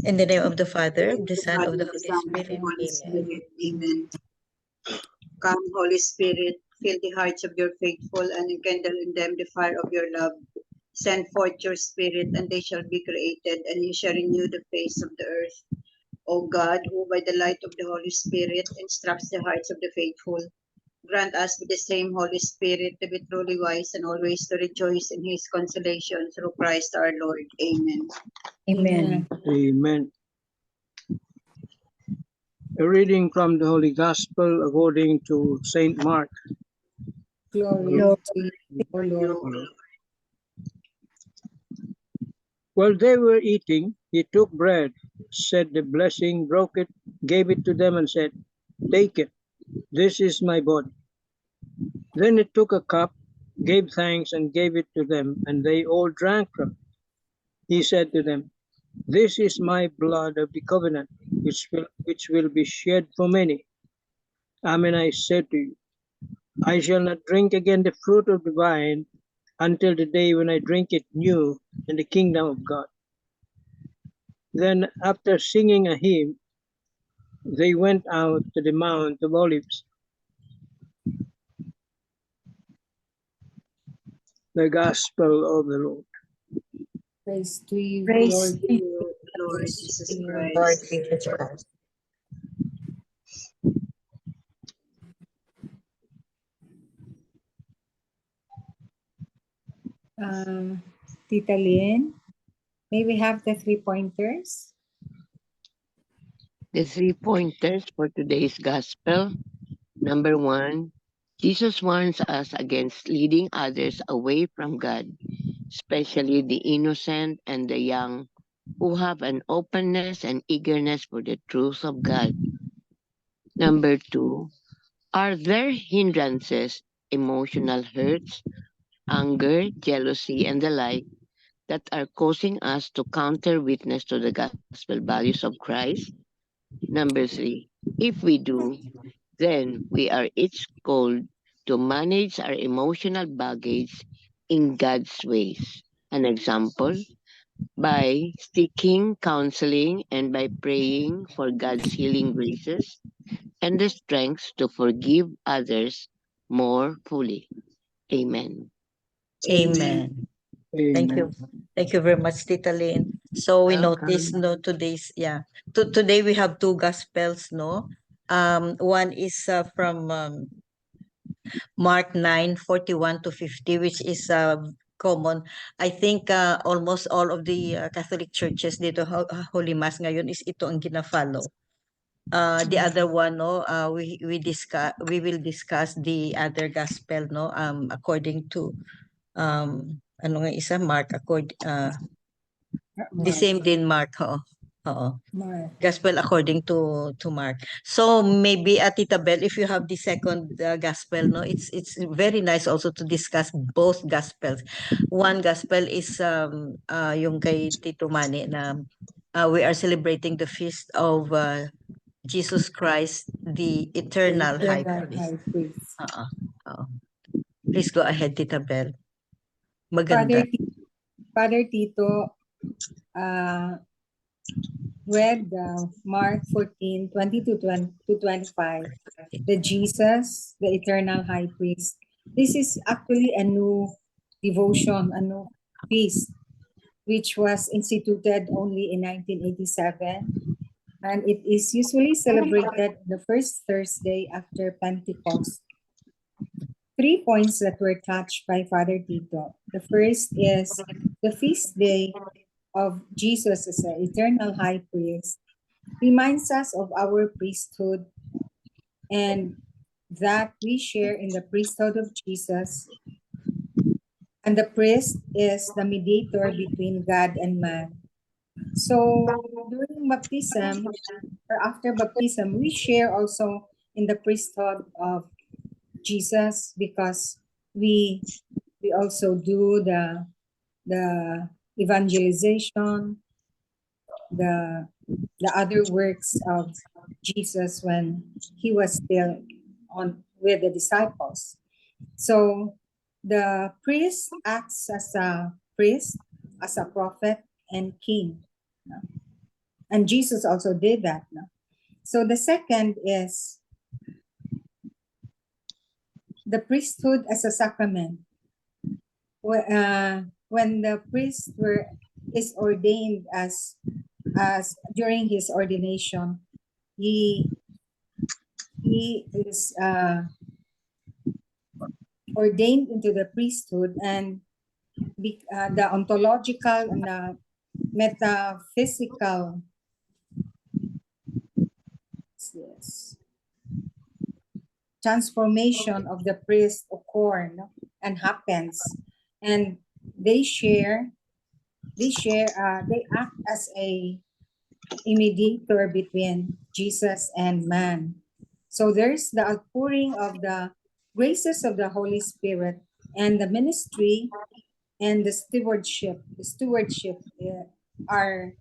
In the name of the Father, of the the Son, Father, of the the Holy Son, and the Spirit. Holy Amen. Spirit. Amen. Come, Holy Spirit, fill the hearts of your faithful and enkindle in them the fire of your love. Send forth your Spirit, and they shall be created, and you shall renew the face of the earth. O God, who by the light of the Holy Spirit instructs the hearts of the faithful, grant us with the same Holy Spirit to be truly wise and always to rejoice in his consolation through Christ our Lord. Amen. Amen. Amen. A reading from the Holy Gospel according to Saint Mark. Glory to you, O Lord. While they were eating, he took bread, said the blessing, broke it, gave it to them, and said, "Take it, this is my body." Then he took a cup, gave thanks, and gave it to them, and they all drank from it. He said to them, "This is my blood of the covenant, which will be shed for many. Amen, I say to you, I shall not drink again the fruit of the vine until the day when I drink it new in the kingdom of God." Then, after singing a hymn, they went out to the Mount of Olives. The Gospel of the Lord. Praise to you, Praise Lord. To you, Lord Jesus Lord Christ. Jesus Christ. Tita Lynn, may we have the 3 pointers? The 3 pointers for today's gospel. Number 1, Jesus warns us against leading others away from God, especially the innocent and the young who have an openness and eagerness for the truth of God. Number 2, are there hindrances, emotional hurts, anger, jealousy, and the like that are causing us to counter witness to the gospel values of Christ? Number 3, if we do, then we are each called to manage our emotional baggage in God's ways. An example, by seeking counseling and by praying for God's healing graces and the strength to forgive others more fully. Amen. Amen. Thank you. Thank you very much, Tita Lynn. So we noticed, no, today's, today we have two gospels, no? One is from Mark 9:41 to 50, which is common. I think almost all of the Catholic churches dito, Holy Mass ngayon is ito ang gina-follow. The other one, no, we will discuss the other gospel, no, according to ano nga isa, Mark, the same din Mark, oo. Mark. Gospel according to Mark. So maybe Tita Bel, if you have the second gospel, no, it's very nice also to discuss both gospels. One gospel is yung kay Tito Manny na we are celebrating the feast of Jesus Christ, the eternal high priest. Priest. Oo. Please go ahead, Tita Bel. Maganda. Father Tito, read Mark 14:20 to 25, the Jesus, the eternal high priest. This is actually a new devotion, a new feast, which was instituted only in 1987, and it is usually celebrated the first Thursday after Pentecost. 3 points that were touched by Father Tito. The first is the feast day of Jesus as an eternal high priest reminds us of our priesthood and that we share in the priesthood of Jesus. And the priest is the mediator between God and man. So during baptism or after baptism, we share also in the priesthood of Jesus because we also do the evangelization, the other works of Jesus when he was still on with the disciples. So the priest acts as a priest, as a prophet and king. And Jesus also did that. No? So the second is the priesthood as a sacrament. When the priest is ordained as during his ordination, he is ordained into the priesthood, and the ontological and the metaphysical transformation of the priest occur, no? And happens, and they act as a mediator between Jesus and man. So there's the outpouring of the graces of the Holy Spirit, and the ministry and the stewardship. Are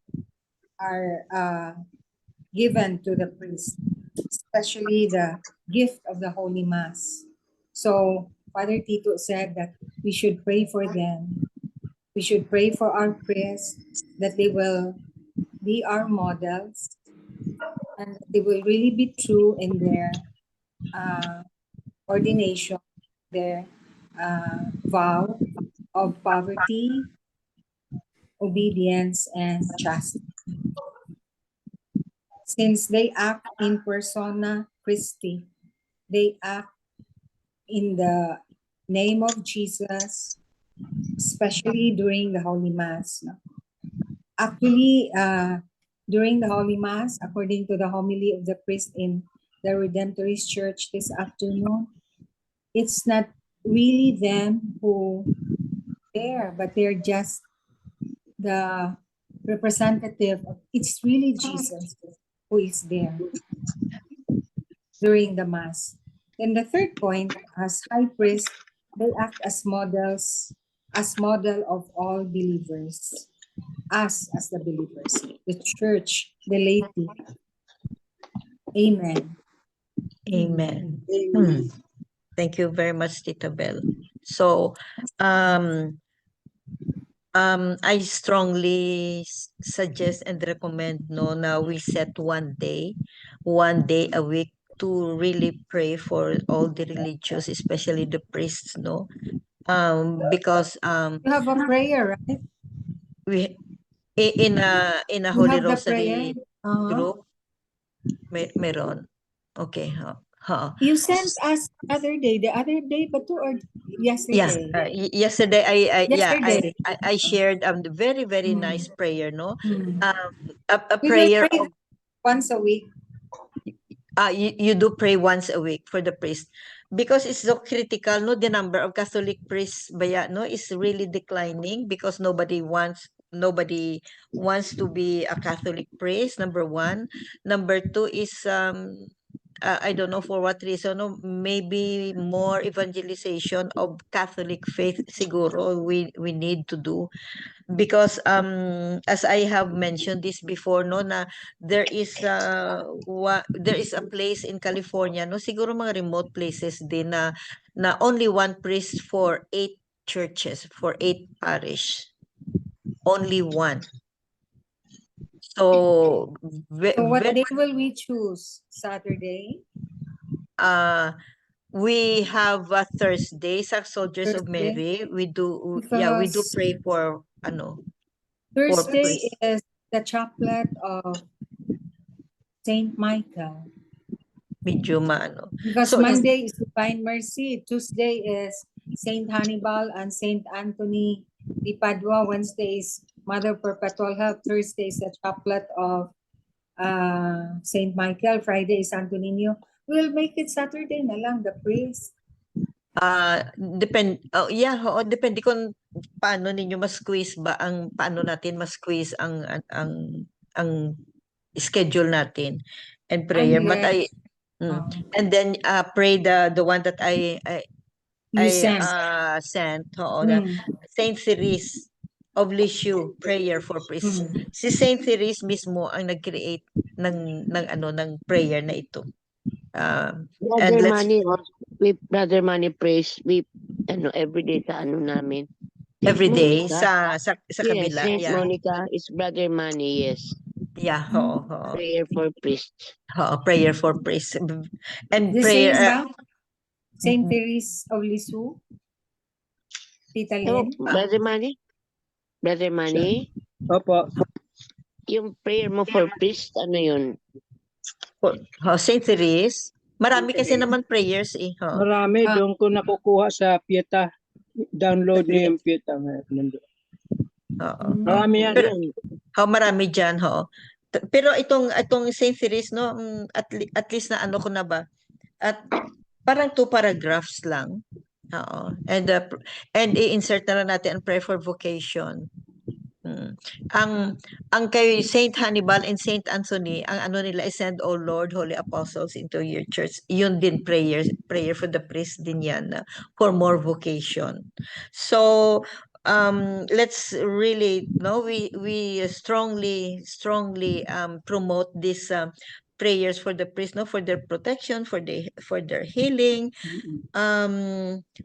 given to the priest, especially the gift of the Holy Mass. So Father Tito said that we should pray for them. We should pray for our priests, that they will be our models, and they will really be true in their ordination, their vow of poverty, obedience, and chastity. Since they act in persona Christi, they act in the name of Jesus, especially during the Holy Mass. No? Actually, during the Holy Mass, according to the homily of the priest in the Redemptorist Church this afternoon, it's not really them who there, but they're just the representative of, it's really Jesus who is there during the Mass. Then the third point, as high priest, they act as models, as model of all believers, us as the believers, the church, the laity. Amen. Amen. Amen. Thank you very much, Tita Bell. So, I strongly suggest and recommend na we set one day a week to really pray for all the religious, especially the priests, because You have a prayer, right? we in a You Holy have the prayer. Rosary group meron. Okay, You sent us the other day, but or yesterday? yesterday Yesterday. I shared the very Mm. nice prayer, no? Mm. A We will prayer pray of once a week. you do pray once a week for the priest because it's so critical, no? The number of Catholic priests is really declining because nobody wants to be a Catholic priest, number one. Number two is I don't know for what reason, no? Maybe more evangelization of Catholic faith siguro we need to do because as I have mentioned this before, no, na there is a place in California, no, siguro mga remote places din na only one priest for 8 churches, for 8 parish, only one. So So what day will we choose? Saturday? We have Thursday sa Soldiers of Thursday? Mary. We do Because pray for for Thursday priests. is the chaplet of Saint Michael. Medyo Because So Monday is Divine Mercy, Tuesday is Saint Hannibal and Saint Anthony di Padua, Wednesday is Mother Perpetual Help, Thursday is the chaplet of Saint Michael, Friday is Santo Niño. We'll make it Saturday na lang, the priest. depende kung paano ninyo ma-squeeze paano natin ma-squeeze ang schedule natin and prayer. But and then pray the one that I sent. sent, Saint Therese of Lisieux, prayer for priests. Si Saint Therese mismo ang nag-create ng prayer na ito. Brother Manny, Brother Manny prays, every day sa namin. Every day Monica. sa Yes, kabila. Saint Yeah. Monica is Brother Manny, yes. Yeah, Prayer for priests. prayer for praise. And The prayer, same ba? Saint mhm. Therese of Lisieux? Tita So, Lynn? Brother Manny? Brother Manny? Opo, Yung prayer mo for priest, ano yun? Saint Therese. Marami kasi naman prayers eh. marami Ah. doon ko nakukuha sa Pieta. Download niyo yung Pieta. Nandun. Marami yan. Pero, marami dyan, Pero itong Saint Therese, no, at least na ano ko na ba? At parang 2 paragraphs lang. Oo. And i-insert na lang natin ang prayer for vocation. Ang kay Saint Hannibal and Saint Anthony, ang ano nila is send, O Lord, holy apostles into your church. Yun din prayer for the priest din yan for more vocation. So let's really we strongly promote this prayers for the priest, for their protection, for their healing.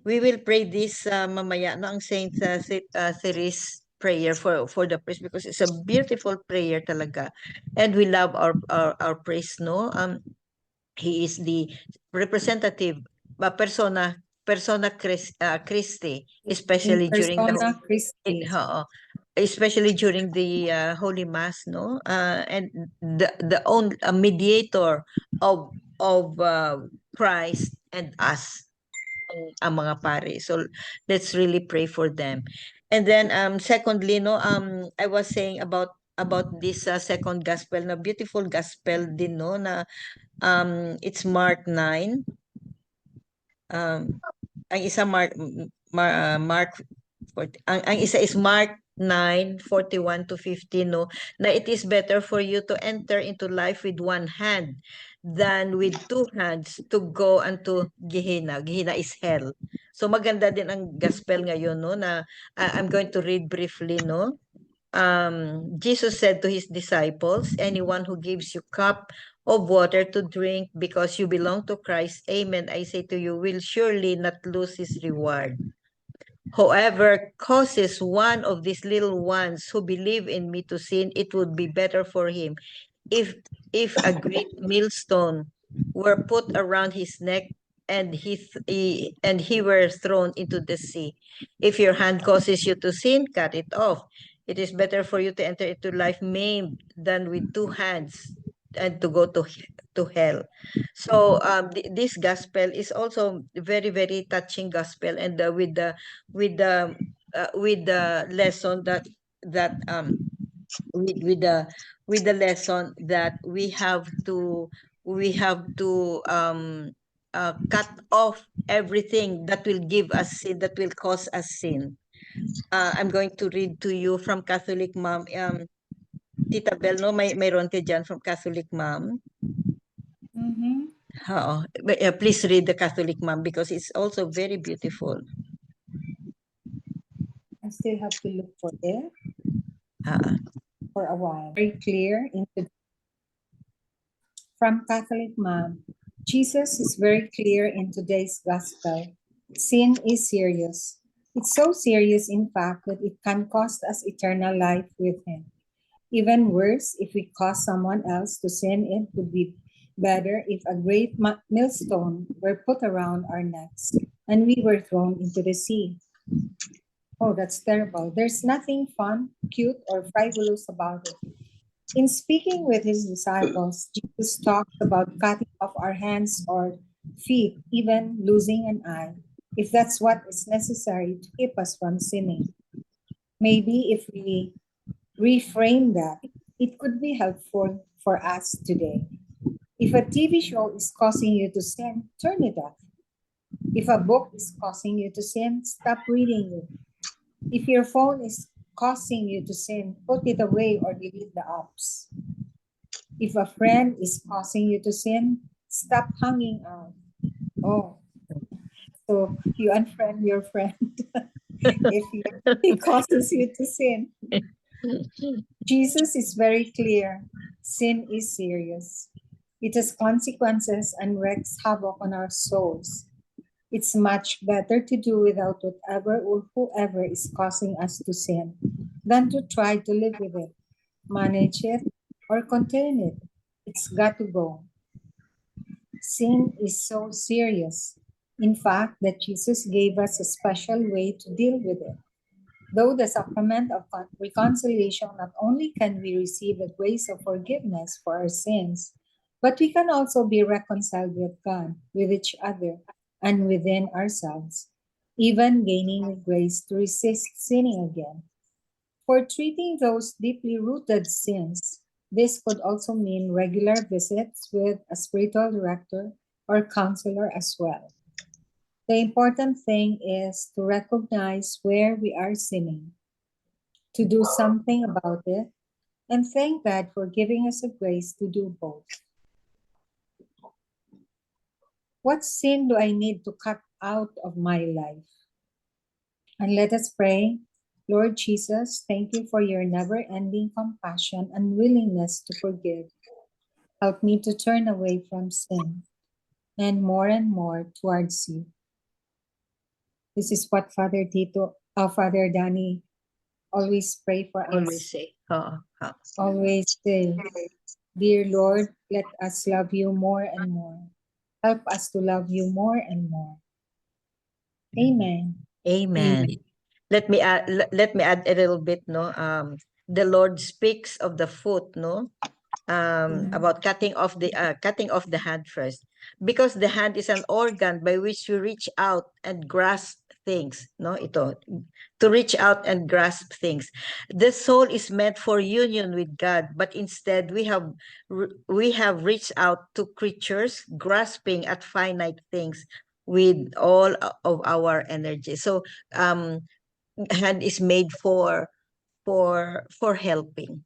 We will pray this mamaya ang Saint Therese prayer for the priest, because it's a beautiful prayer talaga, and we love our priest, no. He is the representative persona Christi, especially during Persona Christi. especially during the Holy Mass, no, and the own mediator of Christ and us, ang mga pare. So let's really pray for them. And then secondly, no, I was saying about this second gospel, na beautiful gospel din, no, na it's Mark 9. Ang isa Mark 40, ang isa is Mark 9:41 to 15, no, na it is better for you to enter into life with one hand than with two hands to go unto Gehenna. Gehenna is hell. So maganda din ang gospel ngayon, no, na I'm going to read briefly, no. Jesus said to his disciples, anyone who gives you cup of water to drink because you belong to Christ, amen, I say to you, will surely not lose his reward. Whoever causes one of these little ones who believe in me to sin, it would be better for him if a great millstone were put around his neck and he were thrown into the sea. If your hand causes you to sin, cut it off. It is better for you to enter into life maimed than with two hands and to go to hell. So this gospel is also very, very touching gospel, and with the lesson that with the lesson that we have to cut off everything that will give us sin, that will cause us sin. I'm going to read to you from Catholic Mom. Tita Bel, no, mayroon ka dyan from Catholic Mom. Please read the Catholic Mom because it's also very beautiful. I still have to look for it for a while. Very clear from Catholic Mom. Jesus is very clear in today's gospel. Sin is serious. It's so serious, in fact, that it can cost us eternal life with him. Even worse, if we cause someone else to sin, it would be better if a great millstone were put around our necks and we were thrown into the sea. Oh, that's terrible. There's nothing fun, cute, or frivolous about it. In speaking with his disciples, Jesus talked about cutting off our hands or feet, even losing an eye, if that's what is necessary to keep us from sinning. Maybe if we reframe that, it could be helpful for us today. If a TV show is causing you to sin, turn it off. If a book is causing you to sin, stop reading it. If your phone is causing you to sin, put it away or delete the apps. If a friend is causing you to sin, stop hanging out. Oh, so you unfriend your friend if he causes you to sin. Jesus is very clear. Sin is serious. It has consequences and wreaks havoc on our souls. It's much better to do without whatever or whoever is causing us to sin than to try to live with it, manage it, or contain it. It's got to go. Sin is so serious, in fact, that Jesus gave us a special way to deal with it. Though the sacrament of reconciliation, not only can we receive the grace of forgiveness for our sins, but we can also be reconciled with God, with each other, and within ourselves, even gaining the grace to resist sinning again. For treating those deeply rooted sins, this could also mean regular visits with a spiritual director or counselor as well. The important thing is to recognize where we are sinning, to do something about it, and thank God for giving us a grace to do both. What sin do I need to cut out of my life? And let us pray. Lord Jesus, thank you for your never-ending compassion and willingness to forgive. Help me to turn away from sin and more towards you. This is what Father Father Danny always pray for Always us. say, Always say, dear Lord, let us love you more and more. Help us to love you more and more. Amen. Amen. Let me add a little bit, no. The Lord speaks of the foot, no. About cutting off the hand first, because the hand is an organ by which you reach out and grasp things, no. Ito, to reach out and grasp things. The soul is meant for union with God, but instead we have reached out to creatures, grasping at finite things with all of our energy. So hand is made for helping,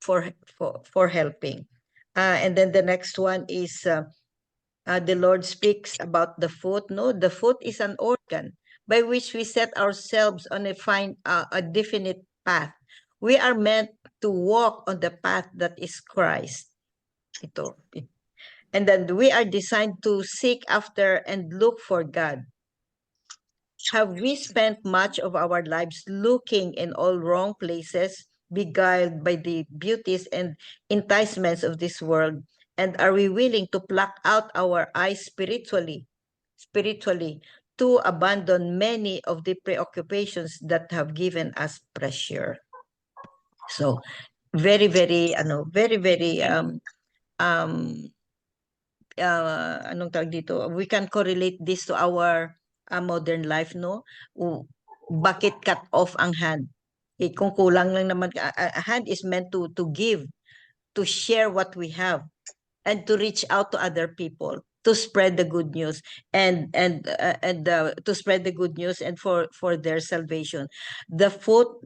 for helping. And then the next one is the Lord speaks about the foot. No, the foot is an organ by which we set ourselves on a definite path. We are meant to walk on the path that is Christ. Ito. And then we are designed to seek after and look for God. Have we spent much of our lives looking in all wrong places, beguiled by the beauties and enticements of this world? And are we willing to pluck out our eyes spiritually, to abandon many of the preoccupations that have given us pressure? So, very, very, anong tawag dito, we can correlate this to our modern life, no? Bakit cut off ang hand? Kung kulang lang naman, a hand is meant to give, to share what we have, and to reach out to other people, to spread the good news, and to spread the good news and for their salvation. The foot,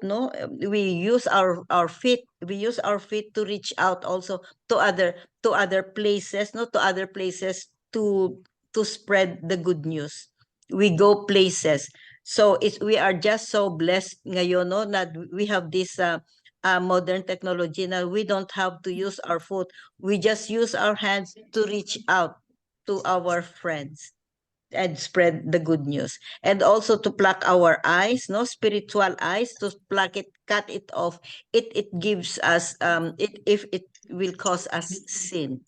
no, we use our feet, to reach out also to other places, no, to other places, to spread the good news. We go places. So we are just so blessed ngayon, no, that we have this modern technology. Now we don't have to use our foot. We just use our hands to reach out to our friends and spread the good news, and also to pluck our eyes, no, spiritual eyes, to pluck it, cut it off. It gives us if it will cause us sin.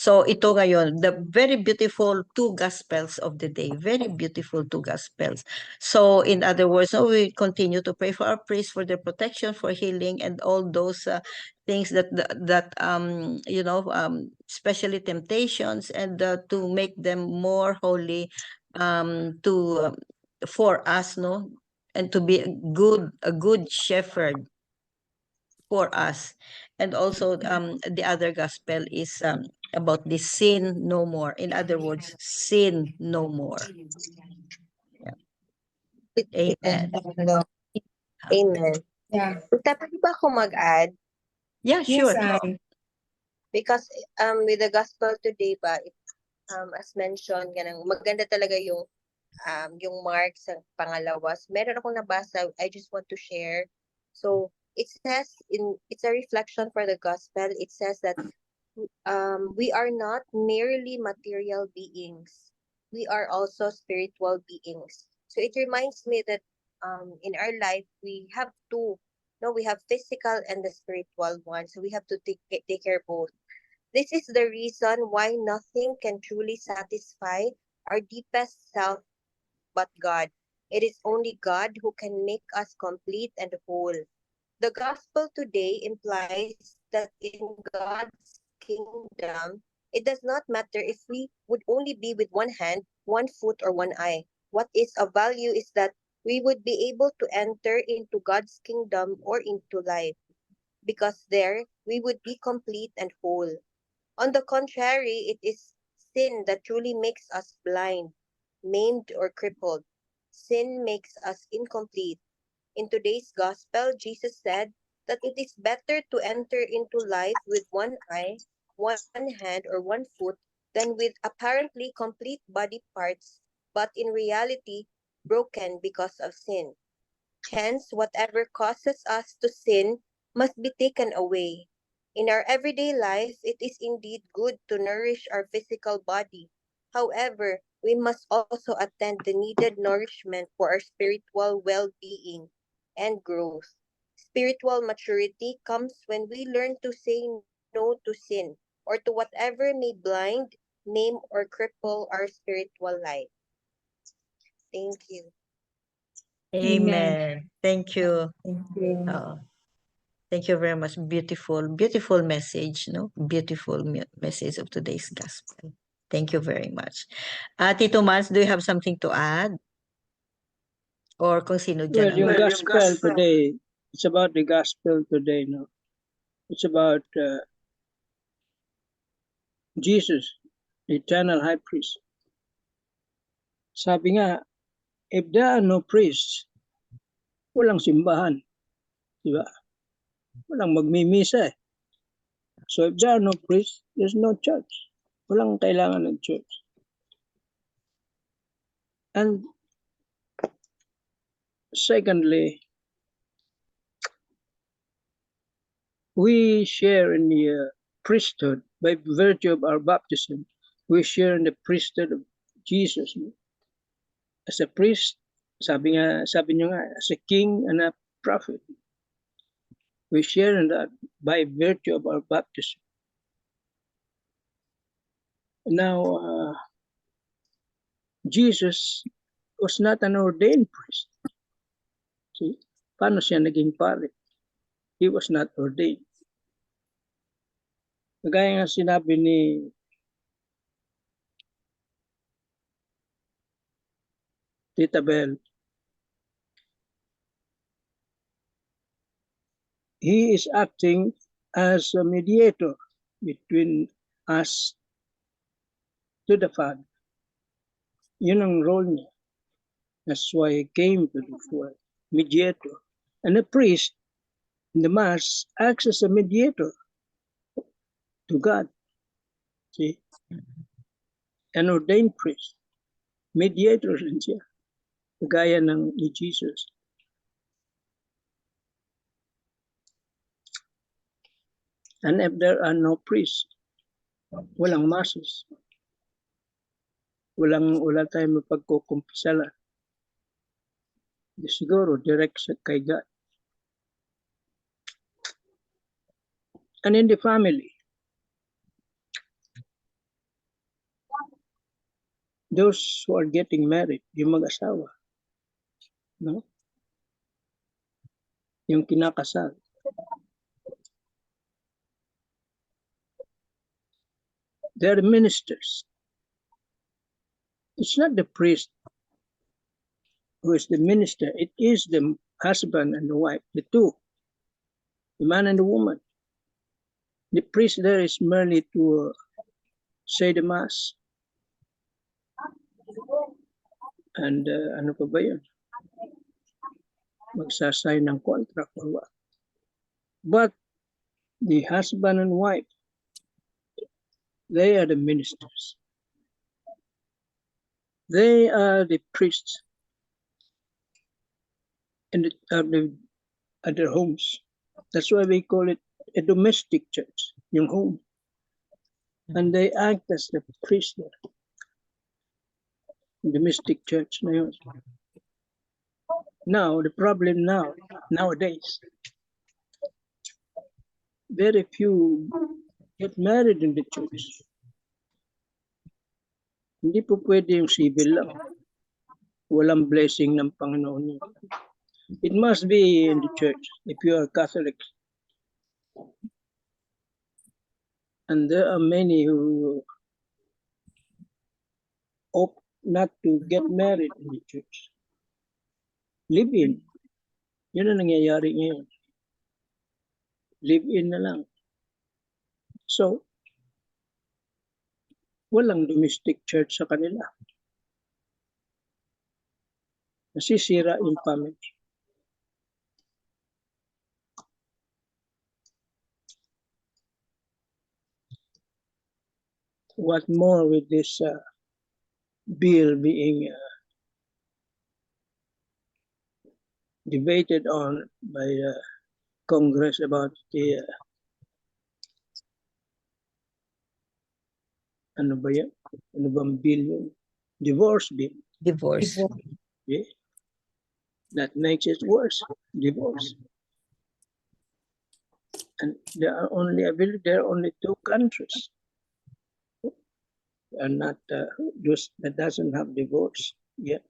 So ito ngayon, the very beautiful two gospels of the day, very beautiful two gospels. So in other words, we continue to pray for our priests, for their protection, for healing, and all those things that especially temptations, and to make them more holy, to for us, no, and to be a good shepherd for us. And also the other gospel is about the sin no more. In other words, sin no more. Amen. Amen. Yeah. Pwede ba ako mag-add? Yeah, Yes, sure. Because with the gospel today ba, as mentioned, maganda talaga yung Mark sa pangalawa. Meron akong nabasa, I just want to share. So it says it's a reflection for the gospel. It says that we are not merely material beings. We are also spiritual beings. So it reminds me that in our life we have to No, we have physical and the spiritual one. So we have to take care both. This is the reason why nothing can truly satisfy our deepest self but God. It is only God who can make us complete and whole. The gospel today implies that in God's kingdom, it does not matter if we would only be with one hand, one foot, or one eye. What is of value is that we would be able to enter into God's kingdom or into life, because there we would be complete and whole. On the contrary, it is sin that truly makes us blind, maimed, or crippled. Sin makes us incomplete. In today's gospel, Jesus said that it is better to enter into life with one eye, one hand, or one foot than with apparently complete body parts, but in reality, broken because of sin. Hence, whatever causes us to sin must be taken away. In our everyday life, it is indeed good to nourish our physical body. However, we must also attend the needed nourishment for our spiritual well-being and growth. Spiritual maturity comes when we learn to say no to sin or to whatever may blind, maim, or cripple our spiritual life. Thank you. Amen. Thank you. Thank you. Thank you very much. Beautiful, beautiful message, no? Beautiful message of today's gospel. Thank you very much. Tito Mans, do you have something to add? Or kung sino dyan Well, ang- yung gospel today, it's about the gospel today, no? It's about Jesus, the eternal high priest. Sabi nga, if there are no priests, walang simbahan. Di ba? Walang magmimisa eh. So if there are no priests, there's no church. Walang kailangan ng church. And secondly, we share in the priesthood by virtue of our baptism. We share in the priesthood of Jesus. As a priest, sabi niyo nga, as a king and a prophet. We share in that by virtue of our baptism. Now, Jesus was not an ordained priest. See, paano siya naging pare? He was not ordained. Kagaya nga sinabi ni Tita Bell, he is acting as a mediator between us to the Father. Yun ang role niya. That's why he came to this world, mediator. And a priest in the Mass acts as a mediator to God. See? An ordained priest, mediator rin siya, kagaya ng ni Jesus. And if there are no priests, walang masses. Wala tayong mapagkukumpisala. Siguro, direct kay God. And in the family, those who are getting married, yung mag-asawa, no? Yung kinakasal. They're ministers. It's not the priest who is the minister. It is the husband and the wife, the two, the man and the woman. The priest there is merely to say the Mass. And ano pa ba yun? Magsasign ng contract or what. But the husband and wife, they are the ministers. They are the priests in at their homes. That's why we call it a domestic church, yung home. And they act as the priest there. Domestic church na yun. Now, the problem nowadays, very few get married in the church. Hindi po pwede yung civil lang. Walang blessing ng Panginoon. It must be in the church if you are Catholic. And there are many who opt not to get married in the church. Live in. Yun ang nangyayari ngayon. Live in na lang. So, walang domestic church sa kanila. Nasisira yung family. What more with this bill being debated on by Congress about the ano ba yan? Ano bang bill yun? Divorce bill. Divorce. Yeah. That makes it worse. Divorce. And there are only, I believe there are only 2 countries and not those that doesn't have divorce yet.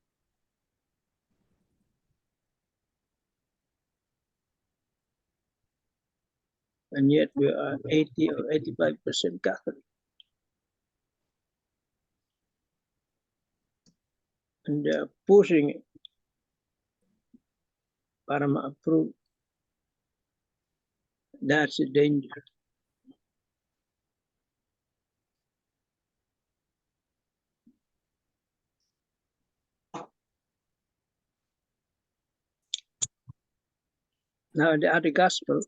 And yet we are 80 or 85% Catholic. And they are pushing it para ma-approve. That's a danger. Now the other gospel,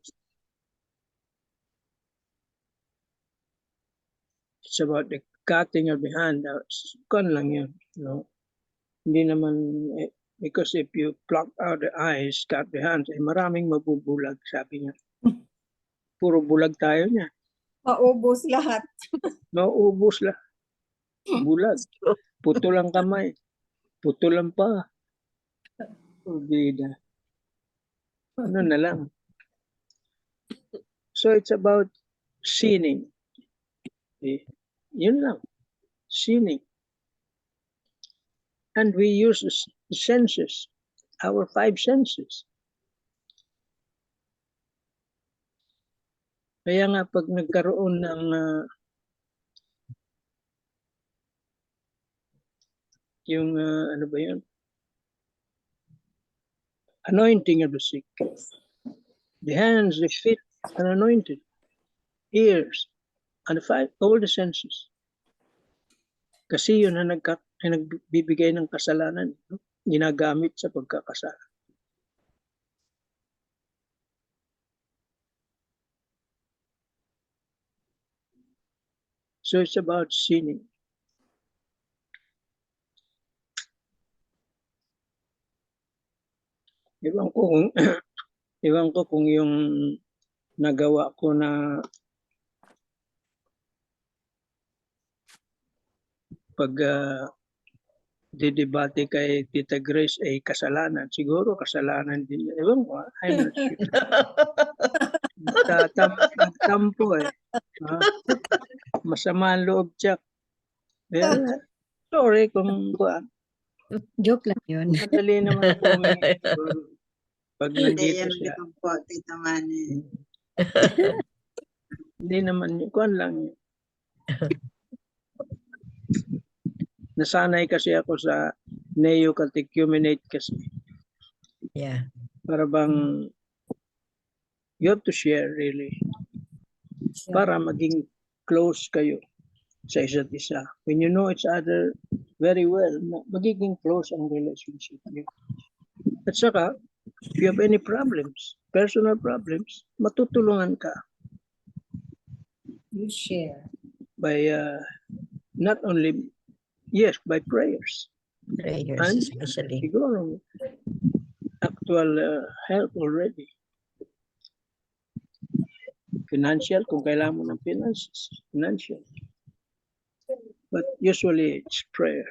it's about the cutting of the hand. Kan lang yun, no? Hindi naman, because if you pluck out the eyes, cut the hands, maraming mabubulag, sabi niya. Puro bulag tayo niya. Maubos lahat. Mauubos lang. Bulag. Putol ang kamay. Putol ang paa. Bida. Ano na lang. So it's about sinning. Okay. Yun lang. Sinning. And we use the senses, our 5 senses. Kaya nga pag nagkaroon ng yung ano ba yun? Anointing of the sick. The hands, the feet are anointed. Ears, and all the senses. Kasi yun na nagbibigay ng kasalanan, no? Ginagamit sa pagkakasala. So it's about sinning. Ewan ko kung yung nagawa ko na pag didebate kay Tita Grace ay kasalanan. Siguro kasalanan din. Ewan ko, I'm not sure. Nagtampo eh. Masama ang loob siya. Sorry kung Joke lang yun. madali naman po pag Hindi nandito yan siya. naman po, Tita Manny. Hindi naman yun. Kuhan lang yun. Nasanay kasi ako sa neo-catechumenate kasi. Yeah. Para bang you have to share really. Para maging close kayo sa isa't isa. When you know each other very well, magiging close ang relationship niyo. At saka, if you have any problems, personal problems, matutulungan ka You share. by not only, yes, by prayers. Prayers And especially. siguro actual help already. Financial, kung kailangan mo ng finances, financial. But usually it's prayer.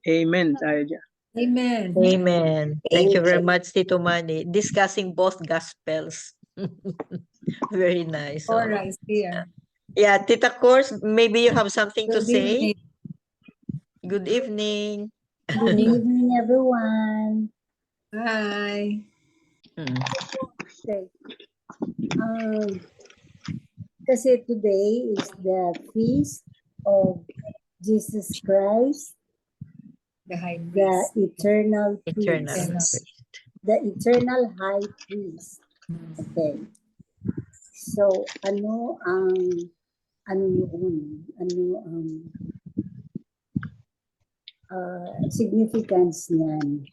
Amen tayo dyan. Amen. Amen. Thank you very Amen. much, Tito Manny. Discussing both gospels. Very nice. All Oh. right, here. Yeah, Tita Course, maybe you have something to Good say. evening. Good evening. Good evening, everyone. Hi. Mm. Okay. Kasi today is the feast of Jesus Christ, The high the priest. eternal Eternal. priest, Priest. the eternal high priest. Okay. So, ano ang significance niyan?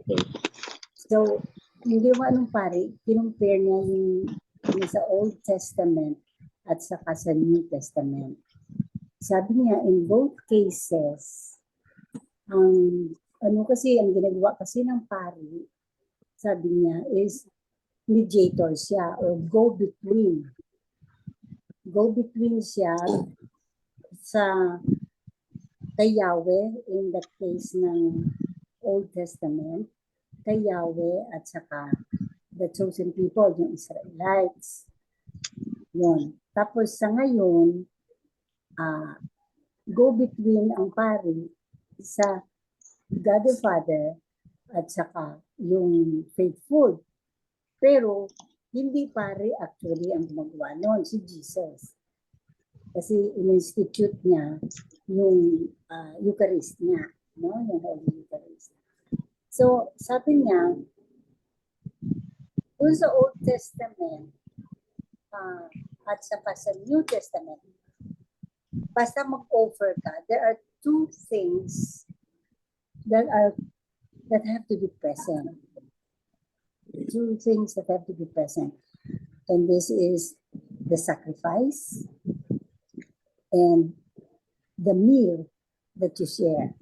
Okay. So, hindi mo anong pare, kinumpare niya yung sa Old Testament at saka sa New Testament. Sabi niya, in both cases, ang ginagawa kasi ng pari, sabi niya, is mediator siya or go-between. Go-between siya sa kay Yahweh in the case ng Old Testament, kay Yahweh at saka the chosen people, yung Israelites. Yun. Tapos sa ngayon, go-between ang pari sa God the Father at saka yung faithful. Pero hindi pari actually ang gumagawa noon, si Jesus. Kasi in-institute niya yung Eucharist niya, no? Yung Holy Eucharist. So, sabi niya, dun sa Old Testament at saka sa New Testament, basta mag-offer ka, there are two things that have to be present. Two things that have to be present. And this is the sacrifice and the meal that you share.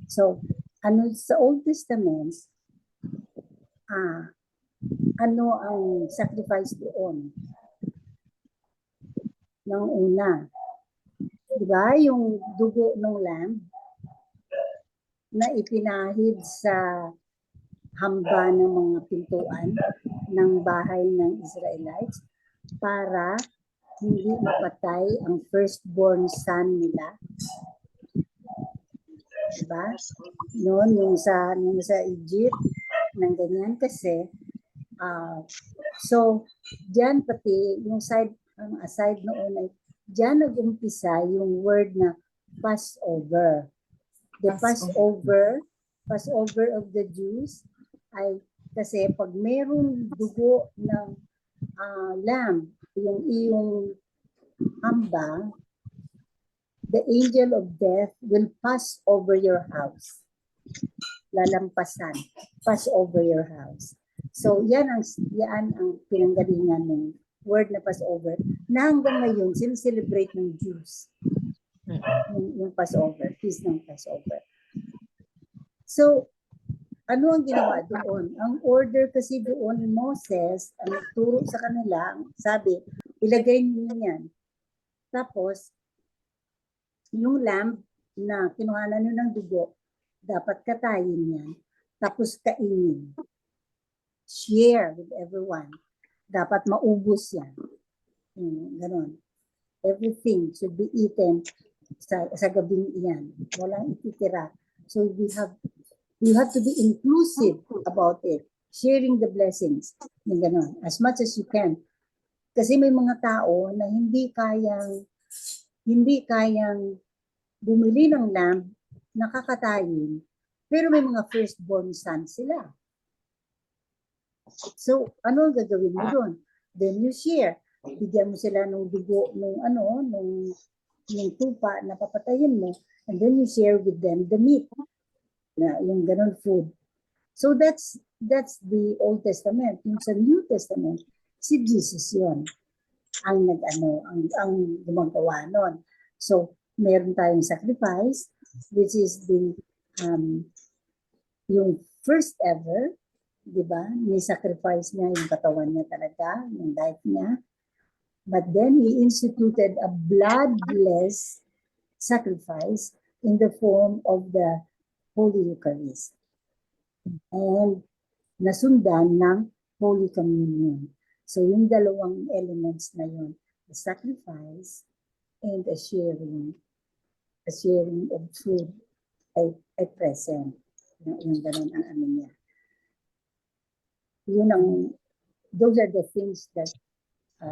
So, sa Old Testament, ano ang sacrifice doon? Nang una, di ba, yung dugo ng lamb na ipinahid sa hamba ng mga pintuan ng bahay ng Israelites para hindi mapatay ang firstborn son nila. Diba? Noon, yung sa Egypt, ng ganyan kasi. So, diyan pati, yung aside noon ay, diyan nag-umpisa yung word na Passover. The Passover of the Jews ay kasi pag mayroong dugo ng lamb, yung iyong hamba, the angel of death will pass over your house. Lalampasan, pass over your house. So yan ang pinanggalingan ng word na Passover na hanggang ngayon sineselebrate ng Jews. Yung Passover, feast ng Passover. So, ano ang ginawa doon? Ang order kasi doon ni Moses, ang turo sa kanila, sabi, ilagay niyo yan. Tapos, yung lamb na kinuhanan nyo ng dugo, dapat katayin yan. Tapos kainin. Share with everyone. Dapat maubos yan. Ganon. Everything should be eaten sa gabing iyan. Walang ititira. So you have to be inclusive about it. Sharing the blessings. Ganon. As much as you can. Kasi may mga tao na hindi kayang bumili ng lamb, nakakatayin, pero may mga firstborn son sila. So, ano ang gagawin mo doon? Then you share. Bigyan mo sila ng dugo, nung tupa na papatayin mo, and then you share with them the meat, yung ganon food. So that's the Old Testament. Yung sa New Testament, si Jesus yon ang gumagawa nun. So, meron tayong sacrifice, which is yung first ever, di ba? Ni-sacrifice niya yung katawan niya talaga, yung life niya. But then, He instituted a bloodless sacrifice in the form of the Holy Eucharist. And nasundan ng Holy Communion. So yung dalawang elements na yun, the sacrifice and the sharing of food ay present. Yung ganun ang ano niya. Those are the things that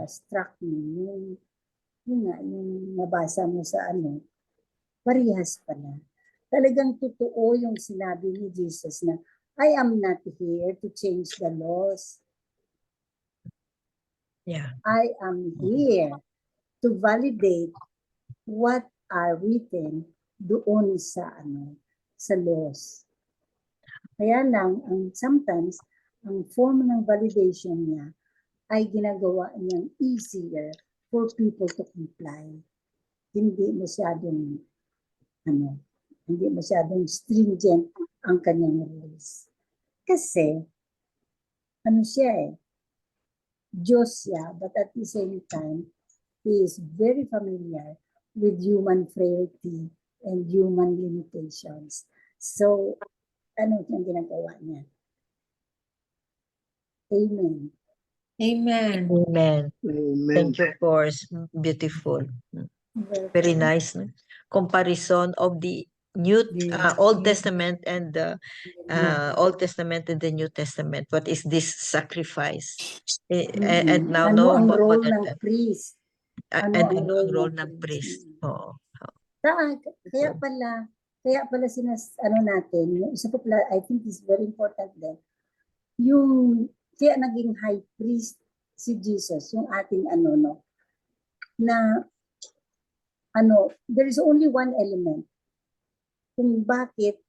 struck me. Yung nabasa mo sa parehas pala. Talagang totoo yung sinabi ni Jesus na, I am not here to change the laws. Yeah. I am here to validate what are written doon sa laws. Kaya lang, sometimes, ang form ng validation niya ay ginagawa niyang easier for people to comply. Hindi masyadong stringent ang kanyang rules. Kasi, Diyos siya, but at the same time, He is very familiar with human frailty and human limitations. So, ano yung ginagawa niya? Amen. Amen. Amen. Amen. Thank you, of course. Beautiful. Very nice. No? Comparison of the Old Testament and the Old Testament and the New Testament. What is this sacrifice? And now, Ano ang what role are ng the- priest? and ang ano ang role ng ng priest? Oo. Kaya pala natin, yung isa pa pala, I think is very important din, kaya naging high priest si Jesus, yung ating there is only one element kung bakit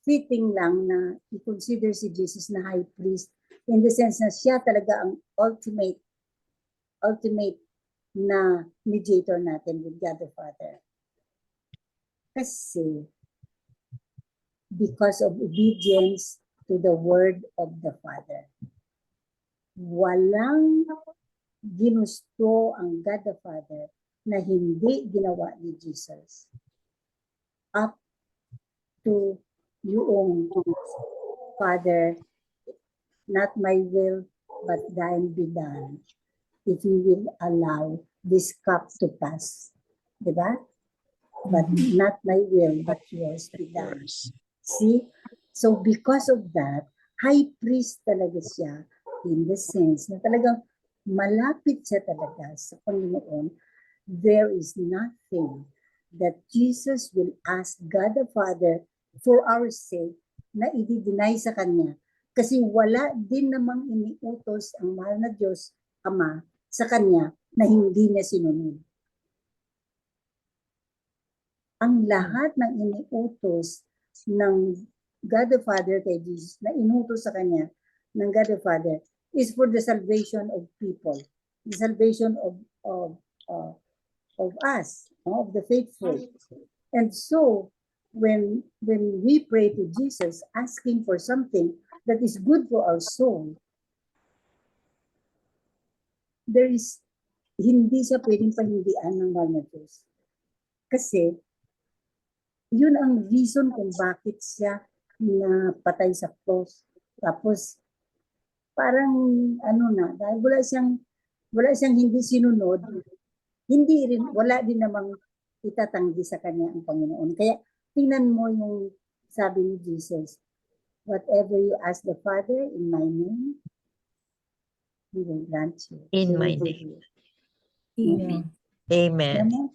fitting lang na i-consider si Jesus na high priest in the sense na siya talaga ang ultimate na mediator natin with God the Father. Kasi because of obedience to the word of the Father. Walang ginusto ang God the Father na hindi ginawa ni Jesus. Up to yung Father, not my will, but thine be done. If you will allow this cup to pass. Diba? But not my will, but yours be done. See? So because of that, high priest talaga siya in the sense na talagang malapit siya talaga sa Panginoon. There is nothing that Jesus will ask God the Father for our sake na i-deny sa Kanya. Kasi wala din namang iniutos ang mahal na Diyos, Ama, sa Kanya na hindi niya sinunod. Ang lahat ng iniutos ng God the Father kay Jesus, na inutos sa Kanya ng God the Father, is for the salvation of people, the salvation of us, of the faithful. And so, when we pray to Jesus, asking for something that is good for our soul, hindi siya pwedeng pahindian ng mahal na Diyos. Kasi, yun ang reason kung bakit siya napatay sa cross. Tapos, parang dahil wala siyang hindi sinunod, wala din namang itatanggi sa kanya ang Panginoon. Kaya tingnan mo yung sabi ni Jesus, whatever you ask the Father in my name, He will grant you. In my name. Amen. Amen.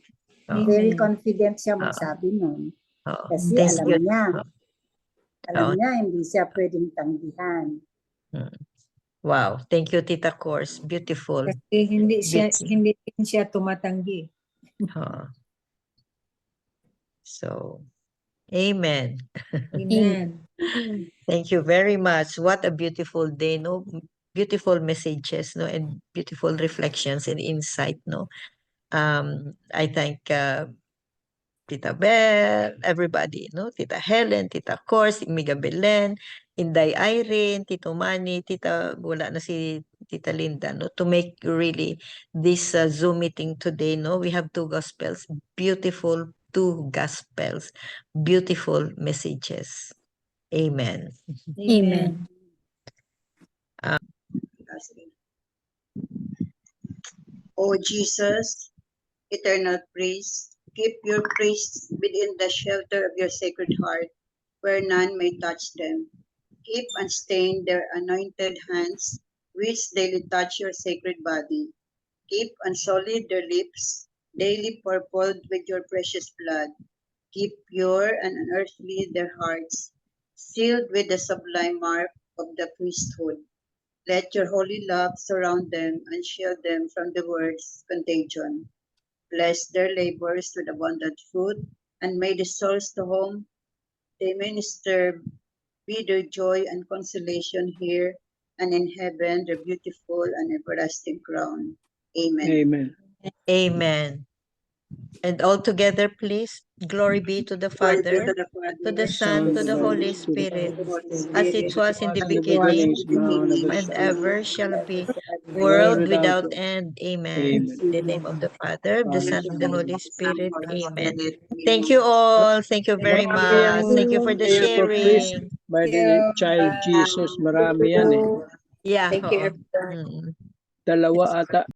Very confident siya magsabi nun. Kasi Thank you. alam niya, hindi siya pwedeng tanggihan. Wow. Thank you, Tita Course. Beautiful. Kasi hindi din siya tumatanggi. So, amen. Amen. Thank you very much. What a beautiful day, no? Beautiful messages, no? And beautiful reflections and insight, no? I thank Tita Bell, everybody, no? Tita Helen, Tita Cors, Miga Belen, Inday Irene, Tito Manny, wala na si Tita Linda, no? To make really this Zoom meeting today, no? We have two gospels, beautiful, two gospels. Beautiful messages. Amen. Amen. O Jesus, eternal priest, keep your priests within the shelter of your sacred heart, where none may touch them. Keep unstained their anointed hands, which daily touch your sacred body. Keep unsullied their lips, daily purpled with your precious blood. Keep pure and unearthly their hearts, sealed with the sublime mark of the priesthood. Let your holy love surround them and shield them from the world's contagion. Bless their labors with abundant fruit, and may the souls to whom they minister be their joy and consolation here and in heaven, their beautiful and everlasting crown. Amen. Amen. Amen. And all together, please. Glory be to the Glory be Father, to the to the Father, Son, to the Holy to the Spirit, Holy as it Spirit, was in the as it was beginning, in the beginning, and ever shall be, World world without without end. Amen. Amen. In the name of the Father, of the Father, Son, of the Son, Holy Spirit. Holy Amen. Spirit. Thank you all. Thank you very Marami much. ang Thank you for the prayer for priest sharing. by Thank the you. child Bye. Jesus. Marami yan eh. Yeah. Thank you, Oo. everyone. Mm. Dalawa ata.